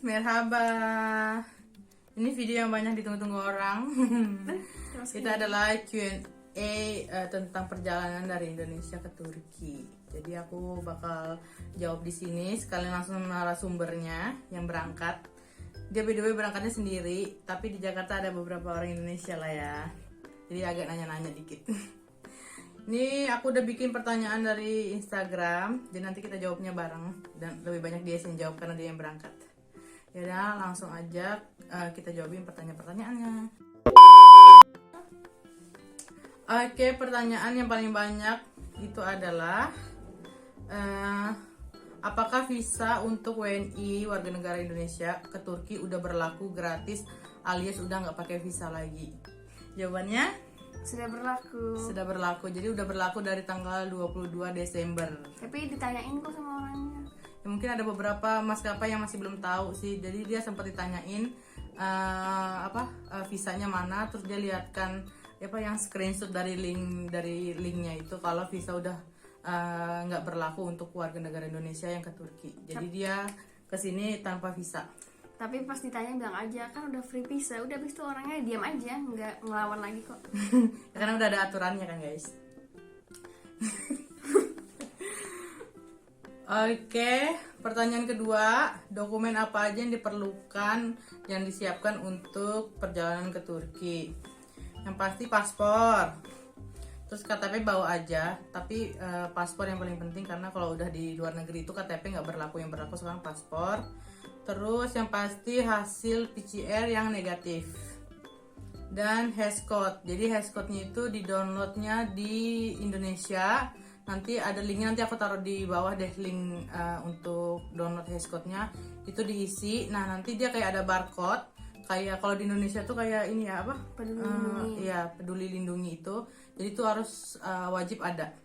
merhaba. Ini video yang banyak ditunggu-tunggu orang. Kita adalah Q&A tentang perjalanan dari Indonesia ke Turki. Jadi aku bakal jawab di sini sekalian langsung narasumbernya yang berangkat. Dia by the way berangkatnya sendiri, tapi di Jakarta ada beberapa orang Indonesia lah ya. Jadi agak nanya-nanya dikit. Ini aku udah bikin pertanyaan dari Instagram, jadi nanti kita jawabnya bareng dan lebih banyak dia yang jawab karena dia yang berangkat. Yaudah, langsung aja kita jawabin pertanyaan-pertanyaannya. Oke, pertanyaan yang paling banyak itu adalah apakah visa untuk WNI warga negara Indonesia ke Turki udah berlaku gratis alias udah nggak pakai visa lagi? Jawabannya Sudah berlaku. Jadi udah berlaku dari tanggal 22 Desember. Tapi ditanyain kok sama orangnya. Ya, mungkin ada beberapa maskapai yang masih belum tahu sih. Jadi dia sempat ditanyain visanya mana, terus dia lihatkan yang screenshot dari linknya itu kalau visa udah nggak berlaku untuk warga negara Indonesia yang ke Turki. Jadi dia kesini tanpa visa. Tapi pas ditanya bilang aja kan udah free visa, udah habis itu orangnya diam aja, nggak ngelawan lagi kok. Karena udah ada aturannya kan guys. Oke, pertanyaan kedua, dokumen apa aja yang diperlukan yang disiapkan untuk perjalanan ke Turki? Yang pasti paspor. Terus KTP bawa aja, tapi paspor yang paling penting karena kalau udah di luar negeri itu KTP nggak berlaku, yang berlaku sekarang paspor. Terus yang pasti hasil PCR yang negatif dan hashcode. Jadi hashcode-nya itu di downloadnya di Indonesia. Nanti ada linknya, nanti aku taruh di bawah deh link untuk download hashcode-nya. Itu diisi. Nah nanti dia kayak ada barcode. Kayak kalau di Indonesia tuh kayak ini ya apa? Peduli Lindungi. Peduli Lindungi itu. Jadi itu harus wajib ada.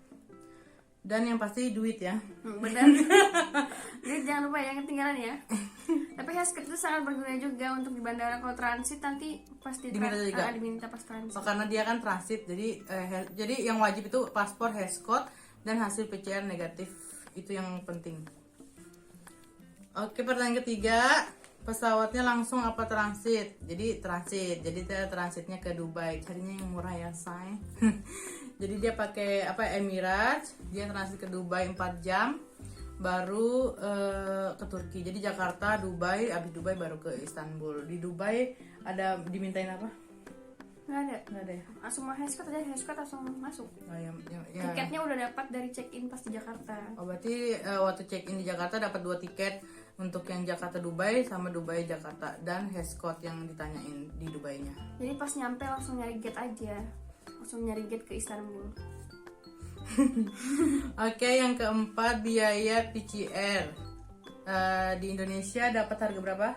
Dan yang pasti duit ya. Benar. Jadi jangan lupa ya, ketinggalan ya. Tapi hashcode itu sangat berguna juga untuk di bandara. Kalau transit nanti pasti diminta pas transit. Oh, karena dia kan transit, jadi yang wajib itu paspor, hashcode, dan hasil PCR negatif. Itu yang penting. Oke, pertanyaan ketiga, pesawatnya langsung apa transit? Jadi transit. Jadi kita transitnya ke Dubai. Carinya yang murah ya, say. Jadi dia pakai Emirates, dia transit ke Dubai 4 jam, baru ke Turki. Jadi Jakarta, Dubai, abis Dubai baru ke Istanbul. Di Dubai ada dimintain apa? Nggak ada ya. Langsung hashcode aja, hashcode langsung masuk. Oh, ya. Tiketnya udah dapat dari check in pas di Jakarta. Oh, berarti waktu check in di Jakarta dapat 2 tiket untuk yang Jakarta Dubai sama Dubai Jakarta dan hashcode yang ditanyain di Dubainya. Jadi pas nyampe langsung nyari gate aja. Langsung nyari gate ke Istanbul. Oke, yang keempat biaya PCR. Di Indonesia dapat harga berapa?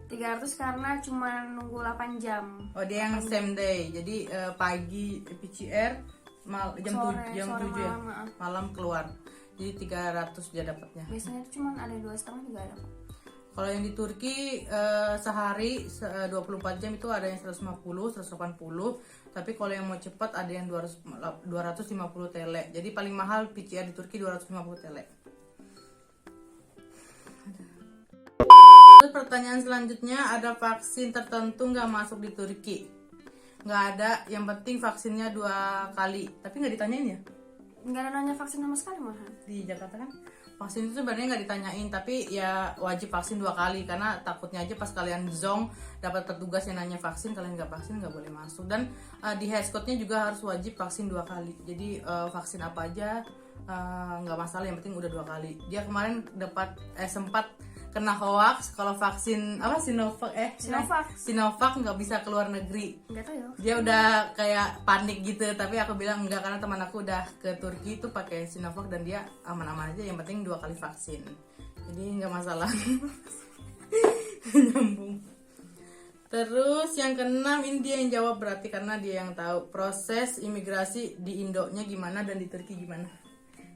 300 karena cuma nunggu 8 jam. Oh, dia yang same day. Jadi pagi PCR, jam 7 ya, malam keluar. Jadi 300 dia dapatnya. Biasanya itu cuma ada 2,5 juga ada kok. Kalau yang di Turki sehari 24 jam itu ada yang 150, 180. Tapi kalau yang mau cepat ada yang 250 tele. Jadi paling mahal PCR di Turki 250 tele. Terus pertanyaan selanjutnya, ada vaksin tertentu nggak masuk di Turki? Nggak ada, yang penting vaksinnya 2 kali. Tapi nggak ditanyain ya? Nggak ada nanya vaksin sama sekali malah. Di Jakarta kan vaksin itu sebenarnya nggak ditanyain, tapi ya wajib vaksin 2 kali karena takutnya aja pas kalian zong dapat petugas yang nanya vaksin, kalian nggak vaksin nggak boleh masuk. Dan di hashcode-nya juga harus wajib vaksin 2 kali. Jadi vaksin apa aja nggak masalah, yang penting udah 2 kali. Dia kemarin sempat kena hoax kalau vaksin Sinovac nggak bisa keluar negeri. Nggak tahu ya. Dia udah kayak panik gitu, tapi aku bilang enggak karena teman aku udah ke Turki itu pakai Sinovac dan dia aman-aman aja, yang penting 2 kali vaksin. Jadi nggak masalah. Nyambung. Terus yang keenam, ini dia yang jawab berarti karena dia yang tahu proses imigrasi di Indonya gimana dan di Turki gimana.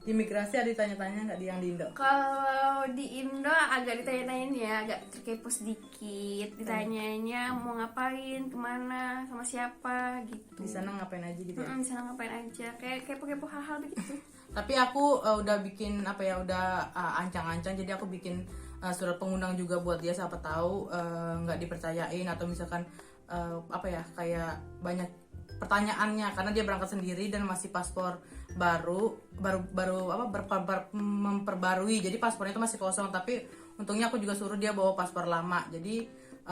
Di imigrasi ada ditanya-tanya nggak yang di Indo? Kalau di Indo agak ditanya-tanyain ya, agak terkepo sedikit. Ditanyanya mau ngapain, kemana, sama siapa gitu. Di sana ngapain aja gitu ya? Di sana ngapain aja, kayak kepo-kepo hal-hal begitu. Tapi aku udah bikin udah ancang-ancang, jadi aku bikin surat pengundang juga buat dia, siapa tahu nggak dipercayain atau misalkan kayak banyak pertanyaannya karena dia berangkat sendiri dan masih paspor baru memperbarui, jadi paspornya itu masih kosong. Tapi untungnya aku juga suruh dia bawa paspor lama, jadi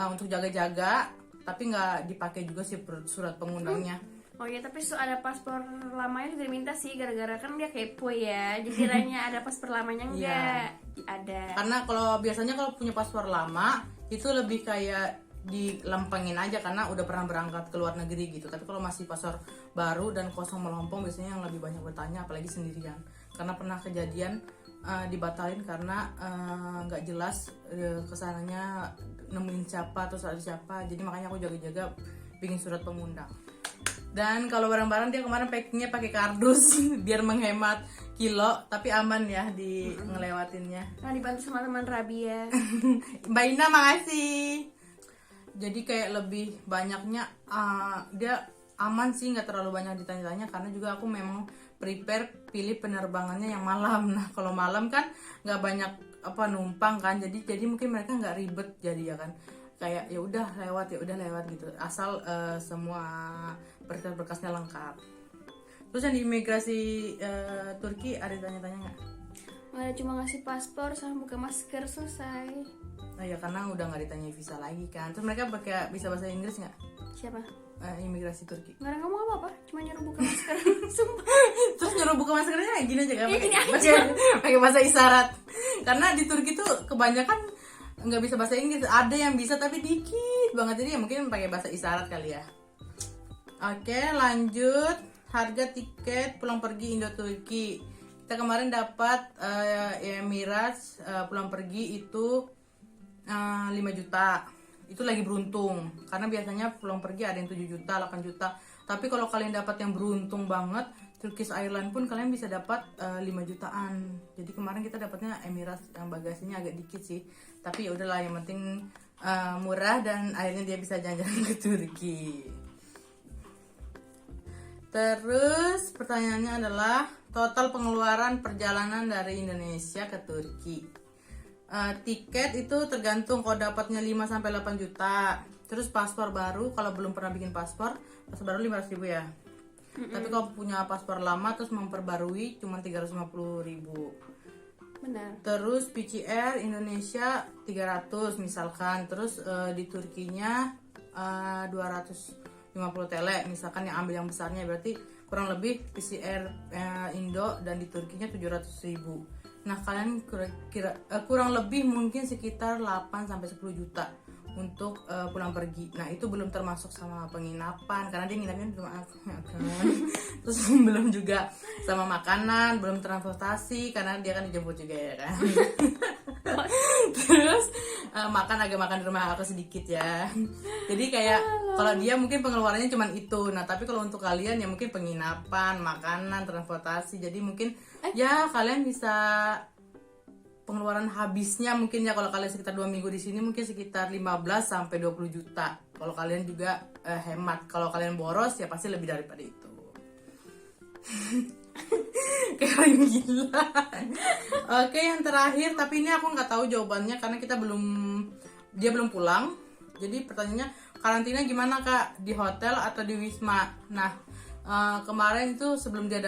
untuk jaga-jaga, tapi nggak dipakai juga sih surat pengundangnya. Oh ya, tapi ada paspor lamanya juga diminta sih, gara-gara kan dia kepo ya. Jadi kiranya ada paspor lamanya enggak? Ada. Karena biasanya kalau punya paspor lama itu lebih kayak dilempengin aja karena udah pernah berangkat ke luar negeri gitu. Tapi kalau masih paspor baru dan kosong melompong, biasanya yang lebih banyak bertanya, apalagi sendirian. Karena pernah kejadian dibatalin karena nggak jelas kesananya nemuin siapa atau ada siapa. Jadi makanya aku jaga-jaga bikin surat pengundang. Dan kalau barang-barang dia kemarin packingnya pakai kardus biar menghemat kilo, tapi aman ya di ngelewatinnya. Nah, dibantu sama teman Rabia. Mbak Ina makasih. Jadi kayak lebih banyaknya dia aman sih, nggak terlalu banyak ditanya-tanya karena juga aku memang prepare pilih penerbangannya yang malam. Nah kalau malam kan nggak banyak numpang kan, jadi mungkin mereka nggak ribet jadi ya kan, kayak ya udah lewat gitu, asal semua berkas-berkasnya lengkap. Terus yang di imigrasi Turki ada tanya-tanya nggak? Nggak ada, cuma ngasih paspor sama buka masker, selesai. Nah ya karena udah nggak ditanya visa lagi kan. Terus mereka bisa bahasa Inggris nggak? Siapa? Imigrasi Turki. Nggak ada ngomong apa-apa, cuma nyuruh buka masker. Sumpah. Terus nyuruh buka maskernya gini aja kan? Gini aja. Pakai bahasa isyarat. Karena di Turki tuh kebanyakan nggak bisa bahasa Inggris. Ada yang bisa tapi dikit banget, jadi ya mungkin pakai bahasa isyarat kali ya. Oke, lanjut. Harga tiket pulang pergi Indo Turki. Kita kemarin dapat Emirates pulang pergi itu 5 juta. Itu lagi beruntung karena biasanya pulang pergi ada yang 7 juta, 8 juta. Tapi kalau kalian dapat yang beruntung banget, Turkish Airlines pun kalian bisa dapat 5 jutaan. Jadi kemarin kita dapatnya Emirates yang bagasinya agak dikit sih. Tapi ya udahlah, yang penting murah dan akhirnya dia bisa jalan-jalan ke Turki. Terus pertanyaannya adalah total pengeluaran perjalanan dari Indonesia ke Turki. Tiket itu tergantung, kalau dapatnya 5-8 juta. Terus paspor baru, kalau belum pernah bikin paspor baru 500 ribu ya. Tapi kalau punya paspor lama terus memperbarui cuma 350 ribu. Benar. Terus PCR Indonesia 300 misalkan. Terus di Turkinya 250 tele misalkan, yang ambil yang besarnya, berarti kurang lebih PCR Indo dan di Turkinya 700 ribu. Nah kalian kurang lebih mungkin sekitar 8-10 juta untuk pulang pergi. Nah itu belum termasuk sama penginapan karena dia nginapnya di rumah aku kan. Terus belum juga sama makanan, belum transportasi karena dia kan dijemput juga ya kan. Terus makan di rumah aku sedikit ya. Jadi kayak kalau dia mungkin pengeluarannya cuma itu. Nah tapi kalau untuk kalian ya mungkin penginapan, makanan, transportasi. Jadi mungkin ya kalian bisa pengeluaran habisnya mungkin ya, kalau kalian sekitar 2 minggu di sini mungkin sekitar 15-20 juta. Kalau kalian juga hemat. Kalau kalian boros ya pasti lebih daripada itu. Keren gila. Oke, yang terakhir, tapi ini aku nggak tahu jawabannya karena dia belum pulang. Jadi pertanyaannya, karantina gimana Kak, di hotel atau di Wisma? Nah kemarin itu sebelum dia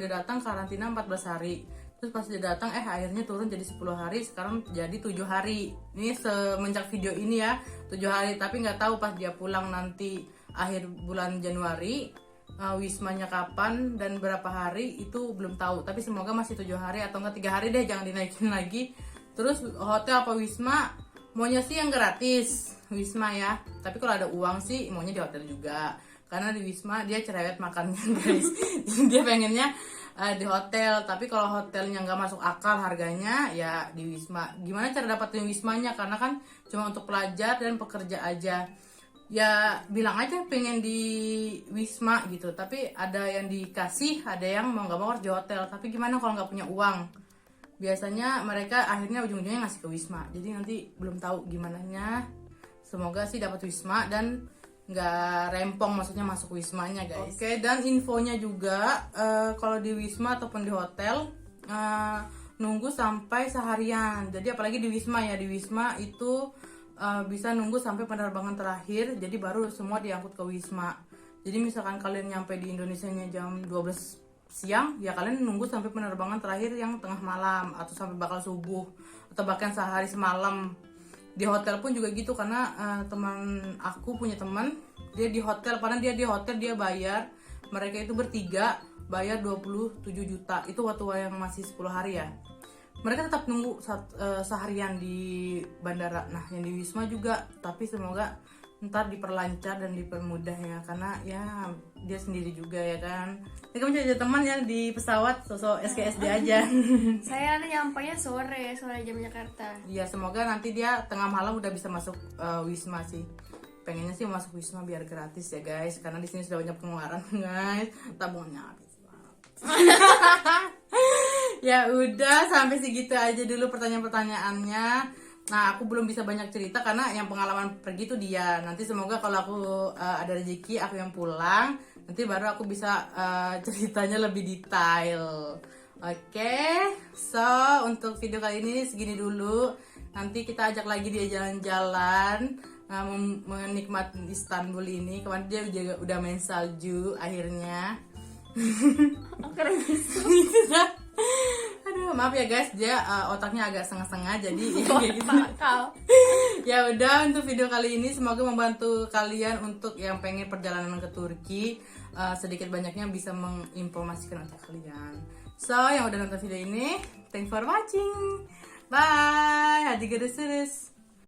datang karantina 14 hari. Terus pas dia datang akhirnya turun jadi 10 hari, sekarang jadi 7 hari. Ini semenjak video ini ya 7 hari, tapi nggak tahu pas dia pulang nanti akhir bulan Januari wismanya kapan dan berapa hari itu belum tahu. Tapi semoga masih 7 hari atau enggak 3 hari deh, jangan dinaikin lagi. Terus hotel apa Wisma? Maunya sih yang gratis Wisma ya, tapi kalau ada uang sih maunya di hotel juga. Karena di Wisma dia cerewet makannya guys. Dia pengennya di hotel, tapi kalau hotelnya nggak masuk akal harganya ya di Wisma. Gimana cara dapatin Wismanya? Karena kan cuma untuk pelajar dan pekerja aja. Ya bilang aja pengen di Wisma gitu, tapi ada yang dikasih, ada yang mau nggak mau harus di hotel. Tapi gimana kalau nggak punya uang? Biasanya mereka akhirnya ujung-ujungnya ngasih ke Wisma. Jadi nanti belum tahu gimana nya. Semoga sih dapat Wisma dan nggak rempong, maksudnya masuk Wismanya guys. Oke, dan infonya juga kalau di Wisma ataupun di hotel nunggu sampai seharian. Jadi apalagi di Wisma ya, di Wisma itu bisa nunggu sampai penerbangan terakhir, jadi baru semua diangkut ke Wisma. Jadi misalkan kalian nyampe di Indonesianya jam 12 siang, ya kalian nunggu sampai penerbangan terakhir yang tengah malam atau sampai bakal subuh atau bahkan sehari semalam. Di hotel pun juga gitu, karena teman aku punya teman, dia di hotel, padahal dia di hotel dia bayar, mereka itu bertiga bayar 27 juta. Itu waktu yang masih 10 hari ya. Mereka tetap nunggu seharian di bandara. Nah, yang di Wisma juga, tapi semoga ntar diperlancar dan dipermudah ya, karena ya dia sendiri juga ya kan. Ini kamu jadi teman ya di pesawat, sosok SKSD aja. Saya nanti nyampainya sore jam Jakarta. Iya, semoga nanti dia tengah malam udah bisa masuk Wisma sih. Pengennya sih masuk Wisma biar gratis ya guys, karena di sini sudah banyak pengeluaran guys, tabungannya habis. Ya udah, sampai segitu aja dulu pertanyaan-pertanyaannya. Nah, aku belum bisa banyak cerita karena yang pengalaman pergi itu dia. Nanti semoga kalau aku ada rezeki, aku yang pulang, nanti baru aku bisa ceritanya lebih detail. Oke, so untuk video kali ini segini dulu. Nanti kita ajak lagi dia jalan-jalan, menikmati Istanbul ini. Kemarin dia juga udah main salju akhirnya. Keren gitu. Aduh, maaf ya guys, dia otaknya agak setengah-setengah, jadi ya kayak gitu. Ya udah, untuk video kali ini semoga membantu kalian untuk yang pengen perjalanan ke Turki, sedikit banyaknya bisa menginformasikan untuk kalian. So, yang udah nonton video ini, thanks for watching. Bye. Hadi görüşürüz.